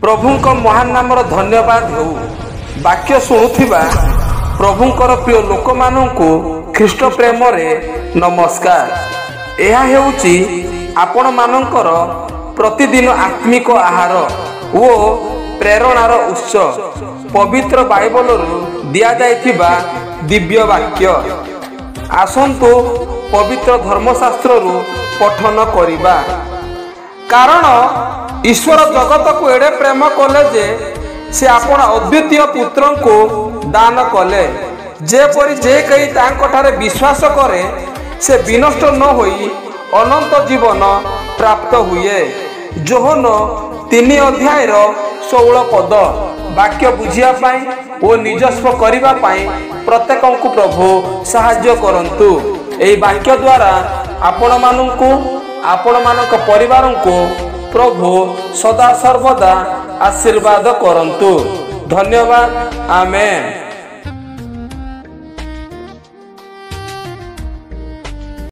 प्रभुंक महान नामर धन्यवाद हो। वाक्य शुणुथिबा प्रभुंकर प्रिय लोक माननकु ख्रीष्ट प्रेम रे नमस्कार। यह हेउची आपण मानकर प्रतिदिन आत्मिक आहार ओ प्रेरणार उत्स पवित्र बाइबल दिया जाइथिबा दिव्य वाक्य। आसंतु पवित्र धर्मशास्त्र पठन करिबा। कारण ईश्वर जगत को एडे प्रेम कले जे से आपण अद्वितीय पुत्र को दान कले, जेपरि जे कई तांकठारे विश्वास करे से विनष्ट न होई अनंत जीवन प्राप्त हुए। जोहन 3 अध्याय 16 पद वाक्य बुझिया पाई ओ निजस्व करिबा पाई प्रत्येक को प्रभु सहाय्य करंतु। एई वाक्य द्वारा आपण माननकु आपण मानक परिवार को प्रभु सदा सर्वदा आशीर्वाद करंतु। धन्यवाद। आमेन।